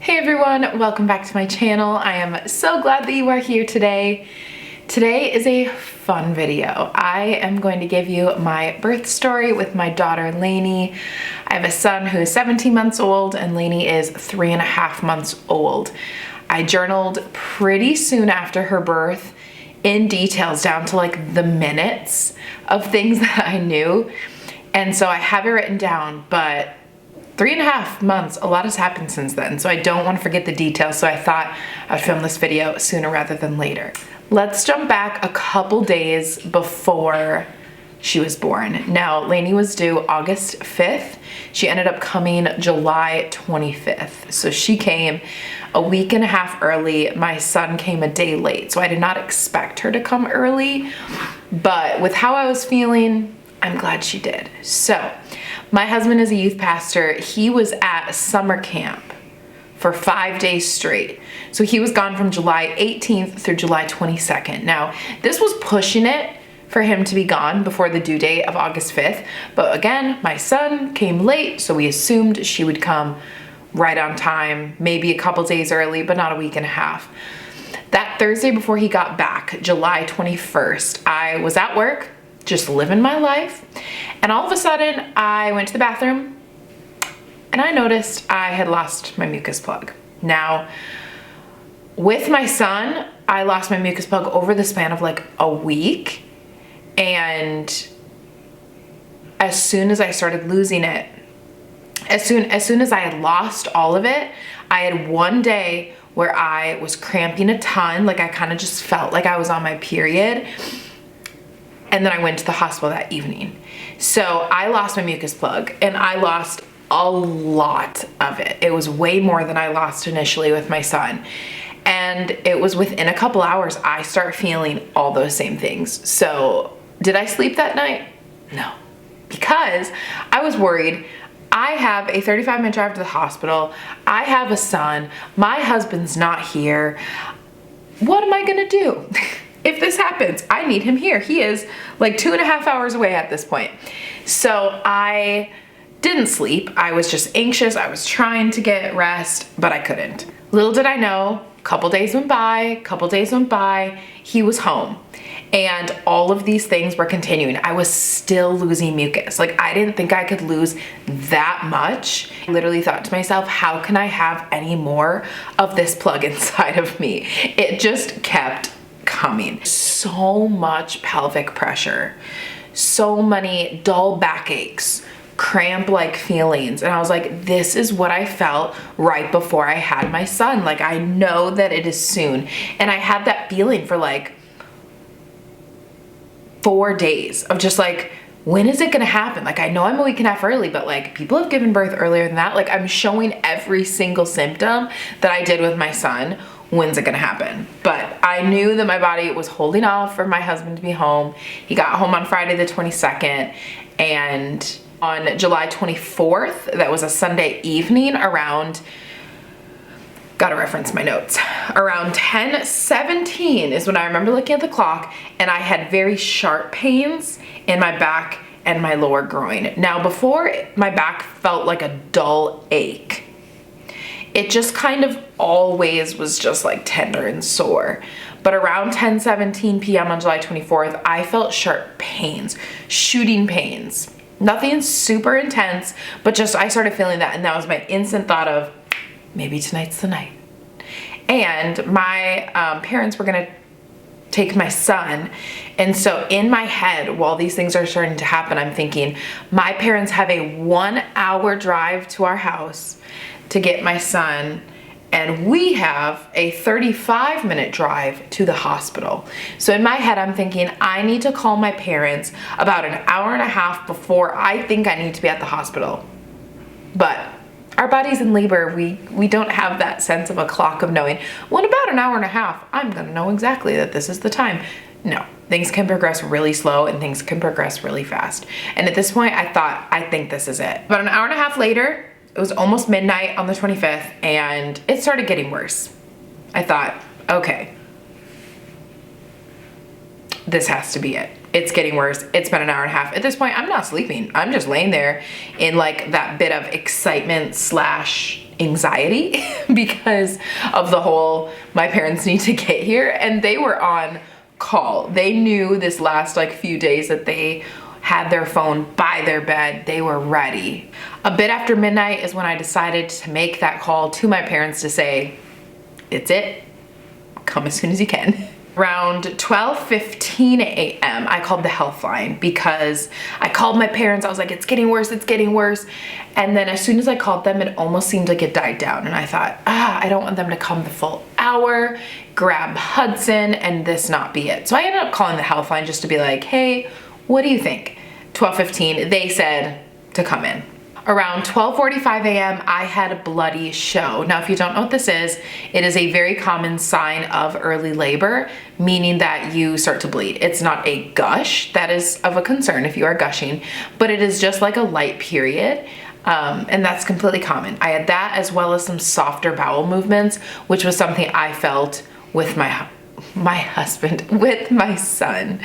Hey everyone, welcome back to my channel. I am so glad that you are here today. Today is a fun video. I am going to give you my birth story with my daughter Lainey. I have a son who is 17 months old and Lainey is 3.5 months old. I journaled pretty soon after her birth in details down to like the minutes of things that I knew. And so I have it written down, but 3.5 months, a lot has happened since then, so I don't want to forget the details, so I thought I would film this video sooner rather than later. Let's jump back a couple days before she was born. Now, Lainey was due August 5th. She ended up coming July 25th. So she came a week and a half early. My son came a day late, so I did not expect her to come early, but with how I was feeling, I'm glad she did. So, my husband is a youth pastor. He was at summer camp for 5 days straight. So he was gone from July 18th through July 22nd. Now, this was pushing it for him to be gone before the due date of August 5th. But again, my son came late, so we assumed she would come right on time, maybe a couple days early, but not a week and a half. That Thursday before he got back, July 21st, I was at work, just living my life. And all of a sudden I went to the bathroom and I noticed I had lost my mucus plug. Now, with my son, I lost my mucus plug over the span of like a week. And as soon as I started losing it, as soon as I had lost all of it, I had one day where I was cramping a ton. Like I kind of just felt like I was on my period. And then I went to the hospital that evening. So I lost my mucus plug and I lost a lot of it. It was way more than I lost initially with my son. And it was within a couple hours, I start feeling all those same things. So did I sleep that night? No, because I was worried. I have a 35-minute drive to the hospital. I have a son. My husband's not here. What am I gonna do? If this happens, I need him here. He is like 2.5 hours away at this point. So I didn't sleep. I was just anxious. I was trying to get rest, but I couldn't. Little did I know, couple days went by, he was home. And all of these things were continuing. I was still losing mucus. Like I didn't think I could lose that much. I literally thought to myself, how can I have any more of this plug inside of me? It just kept coming. So much pelvic pressure, so many dull backaches, cramp-like feelings. And I was like, this is what I felt right before I had my son. Like, I know that it is soon. And I had that feeling for like 4 days of just like, when is it gonna happen? Like, I know I'm a week and a half early, but like people have given birth earlier than that. Like I'm showing every single symptom that I did with my son. When's it gonna happen? But I knew that my body was holding off for my husband to be home. He got home on Friday the 22nd, and on July 24th, that was a Sunday evening around, gotta reference my notes, around 10:17 is when I remember looking at the clock, and I had very sharp pains in my back and my lower groin. Now before, my back felt like a dull ache. It just kind of always was just like tender and sore. But around 10:17 p.m. on July 24th, I felt sharp pains, shooting pains. Nothing super intense, but just I started feeling that, and that was my instant thought of, maybe tonight's the night. And my parents were gonna take my son. And so in my head, while these things are starting to happen, I'm thinking, my parents have a 1-hour drive to our house to get my son, and we have a 35-minute drive to the hospital. So in my head, I'm thinking, I need to call my parents about an hour and a half before I think I need to be at the hospital. But our bodies in labor, we don't have that sense of a clock of knowing, well, in about an hour and a half, I'm gonna know exactly that this is the time. No, things can progress really slow and things can progress really fast. And at this point, I thought, I think this is it. About an hour and a half later, it was almost midnight on the 25th, and it started getting worse. I thought, okay, this has to be it. It's getting worse. It's been an hour and a half. At this point, I'm not sleeping. I'm just laying there in like that bit of excitement slash anxiety because of the whole, my parents need to get here, and they were on call. They knew this last like few days that they had their phone by their bed. They were ready. A bit after midnight is when I decided to make that call to my parents to say, it's it, come as soon as you can. Around 12:15 a.m. I called the health line because I called my parents. I was like, it's getting worse, it's getting worse. And then as soon as I called them, it almost seemed like it died down. And I thought, I don't want them to come the full hour, grab Hudson, and this not be it. So I ended up calling the health line just to be like, hey, what do you think? 12:15, they said to come in. Around 12:45 a.m., I had a bloody show. Now, if you don't know what this is, it is a very common sign of early labor, meaning that you start to bleed. It's not a gush. That is of a concern if you are gushing, but it is just like a light period. And that's completely common. I had that as well as some softer bowel movements, which was something I felt with my husband, with my son,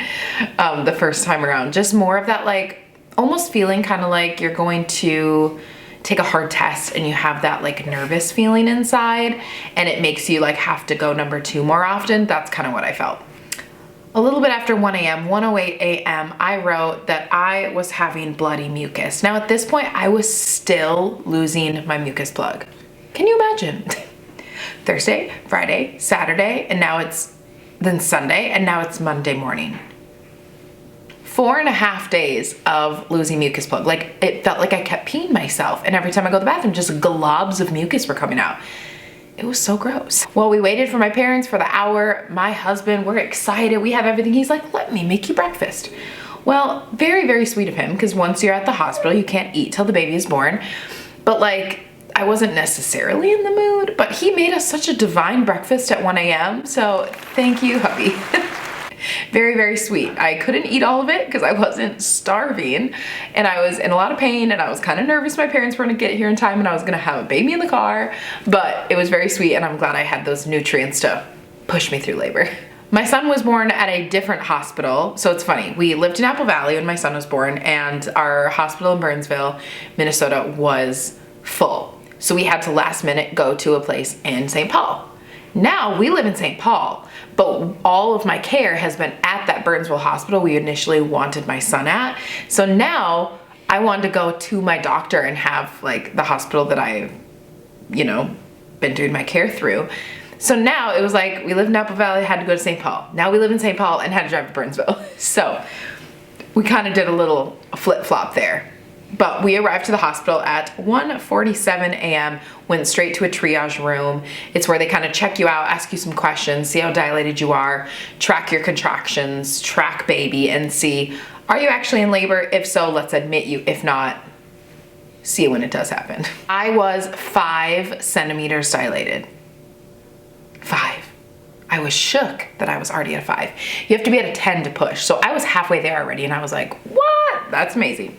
the first time around. Just more of that, like, almost feeling kind of like you're going to take a hard test and you have that like nervous feeling inside, and it makes you like have to go number 2 more often. That's kind of what I felt. A little bit after 1 a.m., 1:08 a.m., I wrote that I was having bloody mucus. Now at this point, I was still losing my mucus plug. Can you imagine? Thursday, Friday, Saturday, and now it's then Sunday, and now it's Monday morning. 4.5 days of losing mucus plug. Like, it felt like I kept peeing myself, and every time I go to the bathroom, just globs of mucus were coming out. It was so gross. Well, we waited for my parents for the hour. My husband, we're excited. We have everything. He's like, let me make you breakfast. Well, very, very sweet of him, because once you're at the hospital, you can't eat till the baby is born. But like, I wasn't necessarily in the mood, but he made us such a divine breakfast at 1 a.m. So thank you, hubby. Very, very sweet. I couldn't eat all of it because I wasn't starving, and I was in a lot of pain, and I was kind of nervous my parents weren't gonna get here in time and I was gonna have a baby in the car, but it was very sweet, and I'm glad I had those nutrients to push me through labor. My son was born at a different hospital. So it's funny, we lived in Apple Valley when my son was born, and our hospital in Burnsville, Minnesota was full. So we had to last minute go to a place in St. Paul. Now we live in St. Paul, but all of my care has been at that Burnsville hospital we initially wanted my son at. So now I wanted to go to my doctor and have like the hospital that I've, you know, been doing my care through. So now it was like, we lived in Apple Valley, had to go to St. Paul. Now we live in St. Paul and had to drive to Burnsville. So we kind of did a little flip-flop there. But we arrived to the hospital at 1:47 a.m., went straight to a triage room. It's where they kind of check you out, ask you some questions, see how dilated you are, track your contractions, track baby, and see, are you actually in labor? If so, let's admit you. If not, see you when it does happen. I was 5 centimeters dilated. 5. I was shook that I was already at a 5. You have to be at a 10 to push. So I was halfway there already, and I was like, what? That's amazing.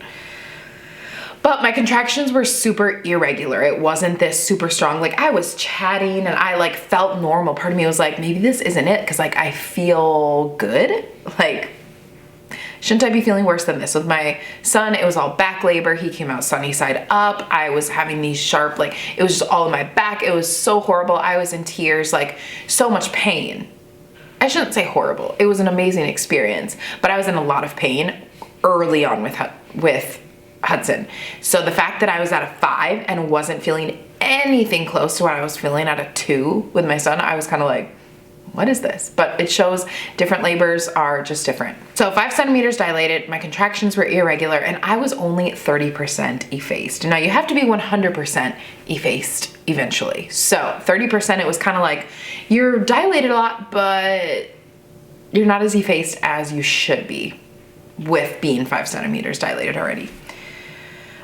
But my contractions were super irregular. It wasn't this super strong. Like, I was chatting and I like felt normal. Part of me was like, maybe this isn't it, because like I feel good. Like, shouldn't I be feeling worse than this? With my son, it was all back labor. He came out sunny side up. I was having these sharp, like, it was just all in my back. It was so horrible. I was in tears, like so much pain. I shouldn't say horrible. It was an amazing experience, but I was in a lot of pain early on with Hudson. So the fact that I was at a 5 and wasn't feeling anything close to what I was feeling at a 2 with my son, I was kind of like, what is this? But it shows different labors are just different. So 5 centimeters dilated, my contractions were irregular, and I was only 30% effaced. Now you have to be 100% effaced eventually. So 30%, it was kind of like, you're dilated a lot, but you're not as effaced as you should be with being 5 centimeters dilated already.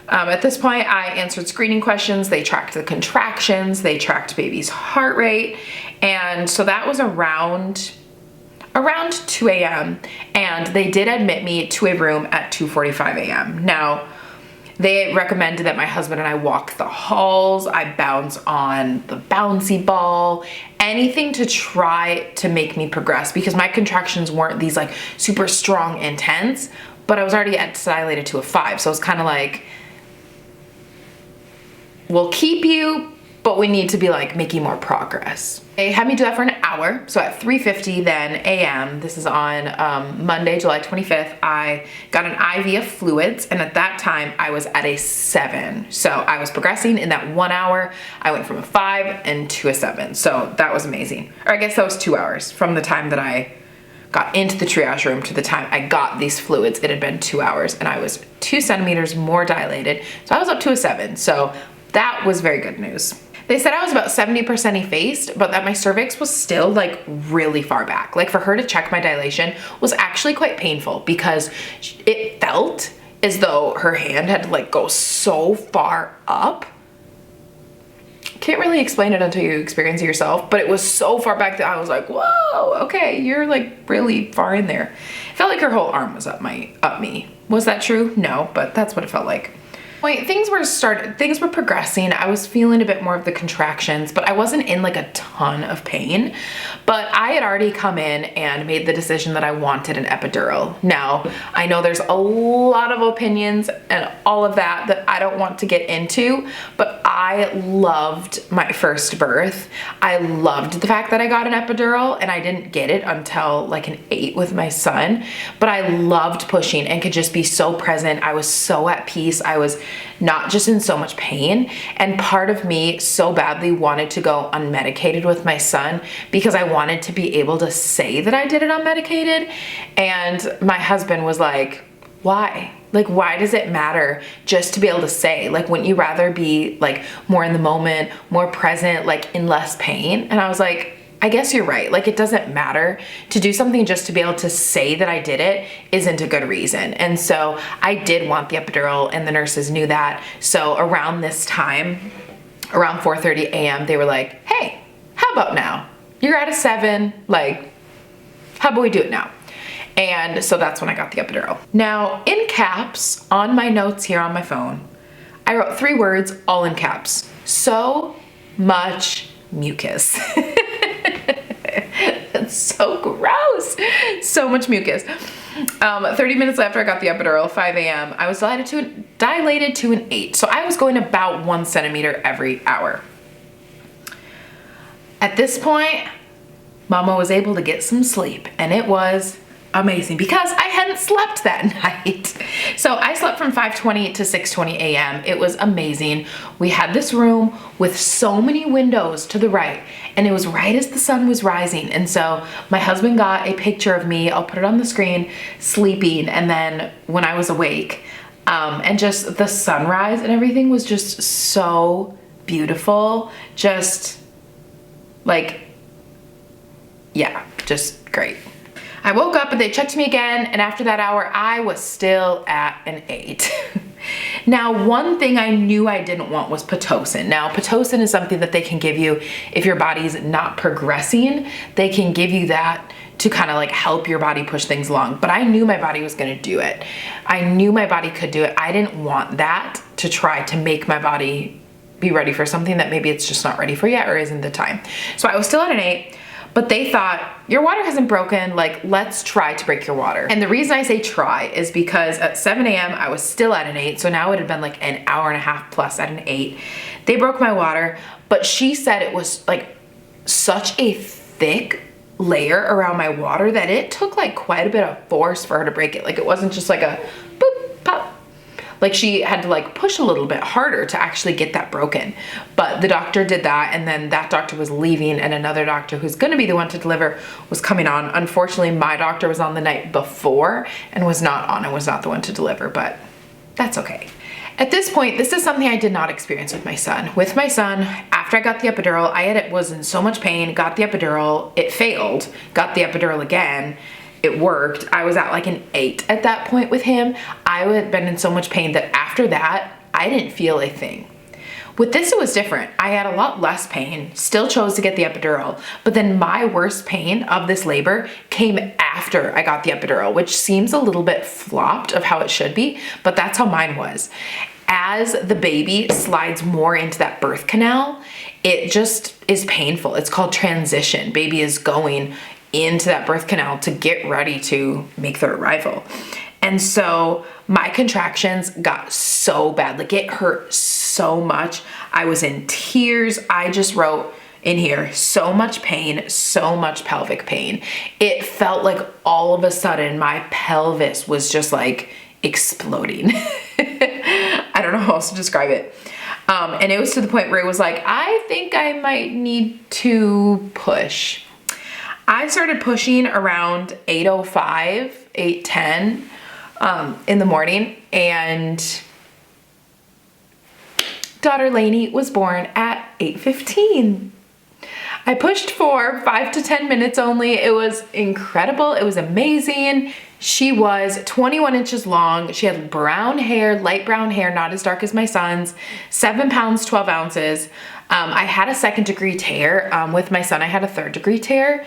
At this point, I answered screening questions. They tracked the contractions, they tracked baby's heart rate. And so that was around 2 a.m. And they did admit me to a room at 2:45 a.m. Now, they recommended that my husband and I walk the halls. I bounce on the bouncy ball, anything to try to make me progress, because my contractions weren't these like super strong, intense, but I was already dilated to a 5. So it's kind of like, we'll keep you, but we need to be like making more progress. They had me do that for an hour. So at 3:50 then a.m., this is on Monday, July 25th, I got an IV of fluids. And at that time I was at a 7. So I was progressing in that 1 hour. I went from a 5 and to a 7. So that was amazing. Or I guess that was 2 hours from the time that I got into the triage room to the time I got these fluids. It had been 2 hours and I was 2 centimeters more dilated. So I was up to a 7. So that was very good news. They said I was about 70% effaced, but that my cervix was still like really far back. Like for her to check my dilation was actually quite painful because it felt as though her hand had to like go so far up. Can't really explain it until you experience it yourself, but it was so far back that I was like, whoa, okay, you're like really far in there. It felt like her whole arm was up me. Was that true? No, but that's what it felt like. Things were progressing. I was feeling a bit more of the contractions, but I wasn't in like a ton of pain. But I had already come in and made the decision that I wanted an epidural. Now, I know there's a lot of opinions and all of that I don't want to get into, but I loved my first birth. I loved the fact that I got an epidural, and I didn't get it until like an 8 with my son, but I loved pushing and could just be so present. I was so at peace. I was not just in so much pain, and part of me so badly wanted to go unmedicated with my son because I wanted to be able to say that I did it unmedicated. And my husband was like, why? Like, why does it matter just to be able to say? Like, wouldn't you rather be like more in the moment, more present, like in less pain? And I was like, I guess you're right. Like, it doesn't matter. To do something just to be able to say that I did it isn't a good reason. And so I did want the epidural, and the nurses knew that. So around this time, around 4:30 a.m., they were like, hey, how about now? You're at a 7. Like, how about we do it now? And so that's when I got the epidural. Now, in caps on my notes here on my phone, I wrote 3 words all in caps. So much mucus. That's so gross. So much mucus. 30 minutes after I got the epidural, 5 a.m., I was dilated to an 8. So I was going about 1 centimeter every hour. At this point, Mama was able to get some sleep, and it was amazing because I hadn't slept that night. So I slept from 5:20 to 6:20 a.m. It was amazing. We had this room with so many windows to the right, and it was right as the sun was rising. And so my husband got a picture of me, I'll put it on the screen, sleeping, and then when I was awake, and just the sunrise and everything was just so beautiful. Just like, yeah, just great. I woke up and they checked me again, and after that hour, I was still at an 8. Now, one thing I knew I didn't want was Pitocin. Now, Pitocin is something that they can give you if your body's not progressing. They can give you that to kind of like help your body push things along. But I knew my body was gonna do it. I knew my body could do it. I didn't want that to try to make my body be ready for something that maybe it's just not ready for yet or isn't the time. So I was still at an 8. But they thought, your water hasn't broken, like, let's try to break your water. And the reason I say try is because at 7 a.m. I was still at an 8, so now it had been like an hour and a half plus at an 8. They broke my water, but she said it was like such a thick layer around my water that it took like quite a bit of force for her to break it. Like, it wasn't just like a boop, pop. Like, she had to like push a little bit harder to actually get that broken. But the doctor did that, and then that doctor was leaving, and another doctor who's gonna be the one to deliver was coming on. Unfortunately, my doctor was on the night before and was not on and was not the one to deliver, but that's okay. At this point, this is something I did not experience with my son. With my son, after I got the epidural, was in so much pain, got the epidural, it failed, got the epidural again, it worked. I was at like an 8 at that point with him. I had been in so much pain that after that, I didn't feel a thing. With this, it was different. I had a lot less pain, still chose to get the epidural, but then my worst pain of this labor came after I got the epidural, which seems a little bit flopped of how it should be, but that's how mine was. As the baby slides more into that birth canal, it just is painful. It's called transition. Baby is going into that birth canal to get ready to make their arrival. And so my contractions got so bad, like it hurt so much. I was in tears. I just wrote in here, so much pain, so much pelvic pain. It felt like all of a sudden my pelvis was just like exploding. I don't know how else to describe it. And it was to the point where it was like, I think I might need to push. I started pushing around 8:05, 8:10 in the morning, and daughter Lainey was born at 8:15. I pushed for 5 to 10 minutes only. It was incredible. It was amazing. She was 21 inches long. She had brown hair, light brown hair, not as dark as my son's, 7 pounds, 12 ounces. I had a 2nd-degree tear. With my son, I had a 3rd-degree tear,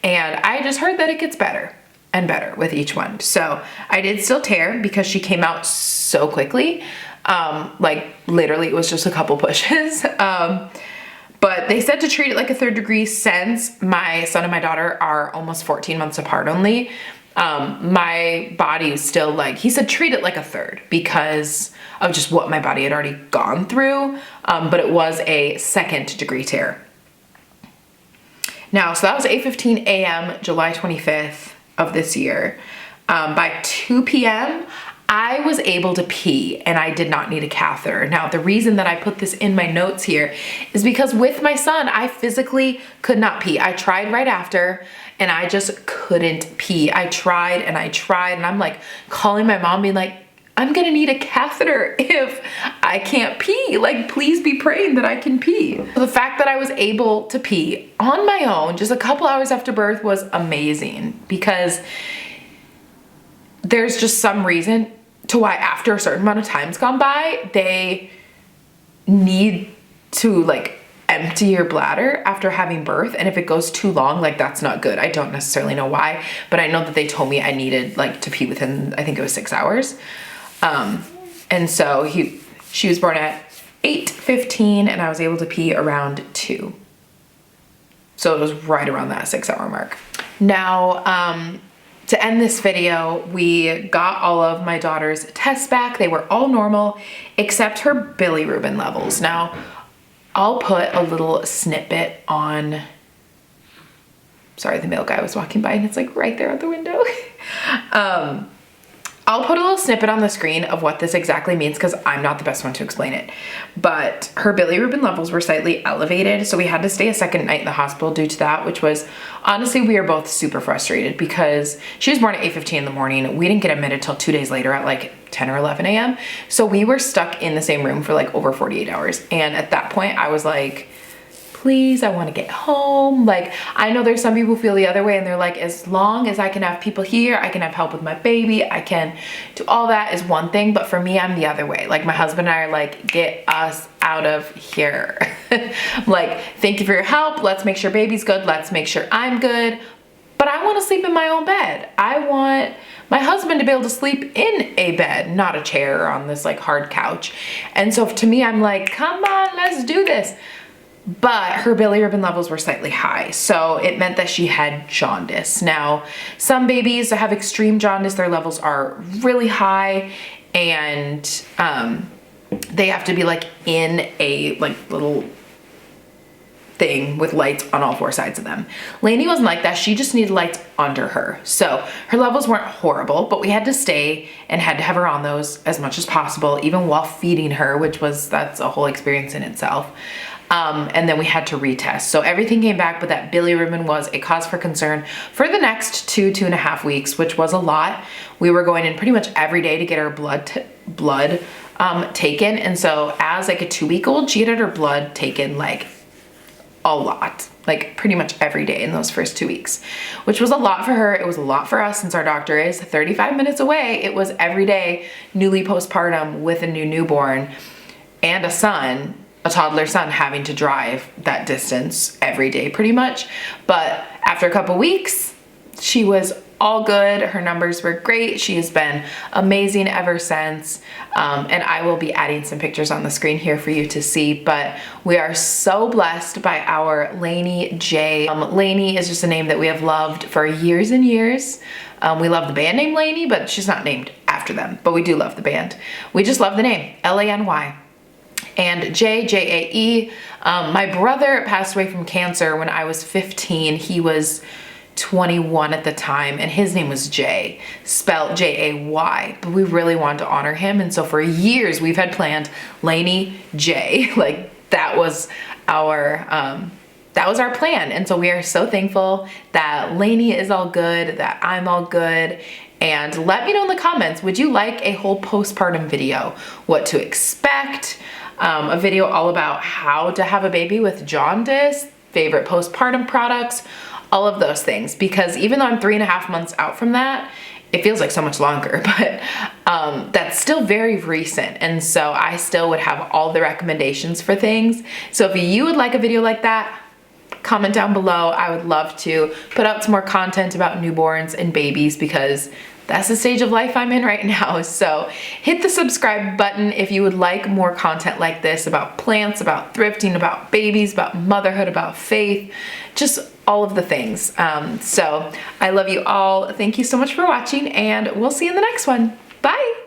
and I just heard that it gets better and better with each one. So I did still tear because she came out so quickly. Like literally it was just a couple pushes. But they said to treat it like a 3rd degree since my son and my daughter are almost 14 months apart only. My body is still like, he said, treat it like a 3rd because of just what my body had already gone through. But it was a 2nd-degree tear. Now, so that was 8:15 a.m., July 25th of this year. By 2 p.m., I was able to pee and I did not need a catheter. Now, the reason that I put this in my notes here is because with my son, I physically could not pee. I tried right after and I just couldn't pee. I tried and I'm like calling my mom being like, I'm gonna need a catheter if I can't pee. Like, please be praying that I can pee. The fact that I was able to pee on my own just a couple hours after birth was amazing because there's just some reason to why after a certain amount of time's gone by, they need to like empty your bladder after having birth. And if it goes too long, like that's not good. I don't necessarily know why, but I know that they told me I needed like to pee within, I think it was 6 hours. And so she was born at 8:15 and I was able to pee around 2. So it was right around that 6-hour mark. Now, to end this video, we got all of my daughter's tests back. They were all normal except her bilirubin levels. Now, I'll put a little snippet on, sorry, the mail guy was walking by and it's like right there at the window. I'll put a little snippet on the screen of what this exactly means because I'm not the best one to explain it. But her bilirubin levels were slightly elevated, so we had to stay a second night in the hospital due to that, which was, honestly, we were both super frustrated because she was born at 8:15 in the morning. We didn't get admitted till 2 days later at like 10 or 11 a.m. So we were stuck in the same room for like over 48 hours. And at that point, I was like, please, I want to get home. Like, I know there's some people who feel the other way and they're like, as long as I can have people here, I can have help with my baby, I can do all that is one thing. But for me, I'm the other way. Like my husband and I are like, get us out of here. Like, thank you for your help. Let's make sure baby's good. Let's make sure I'm good. But I want to sleep in my own bed. I want my husband to be able to sleep in a bed, not a chair or on this like hard couch. And so to me, I'm like, come on, let's do this. But her bilirubin levels were slightly high, so it meant that she had jaundice. Now, some babies that have extreme jaundice, their levels are really high, and they have to be like in a like little thing with lights on all 4 sides of them. Lainey wasn't like that. She just needed lights under her. So her levels weren't horrible, but we had to stay and had to have her on those as much as possible, even while feeding her, that's a whole experience in itself. And then we had to retest. So everything came back, but that bilirubin was a cause for concern for the next 2.5 weeks, which was a lot. We were going in pretty much every day to get her blood taken. And so as like a 2-week-old, she had her blood taken like a lot, like pretty much every day in those first 2 weeks, which was a lot for her. It was a lot for us since our doctor is 35 minutes away. It was every day, newly postpartum with a newborn and a toddler son, having to drive that distance every day pretty much. But after a couple weeks, she was all good. Her numbers were great. She has been amazing ever since. And I will be adding some pictures on the screen here for you to see, but we are so blessed by our Lainey J. Lainey is just a name that we have loved for years and years. We love the band name Lainey, but she's not named after them, but we do love the band. We just love the name, L-A-N-Y. and Jae. My brother passed away from cancer when I was 15. He was 21 at the time, and his name was Jay, spelled Jay, but we really wanted to honor him. And so for years we've had planned Lainey Jay. Like that was our plan. And so we are so thankful that Lainey is all good, that I'm all good. And let me know in the comments, would you like a whole postpartum video? What to expect? A video all about how to have a baby with jaundice, favorite postpartum products, all of those things. Because even though I'm 3.5 months out from that, it feels like so much longer, but that's still very recent. And so I still would have all the recommendations for things. So if you would like a video like that, comment down below. I would love to put out some more content about newborns and babies because that's the stage of life I'm in right now. So hit the subscribe button if you would like more content like this about plants, about thrifting, about babies, about motherhood, about faith, just all of the things. So I love you all. Thank you so much for watching, and we'll see you in the next one. Bye.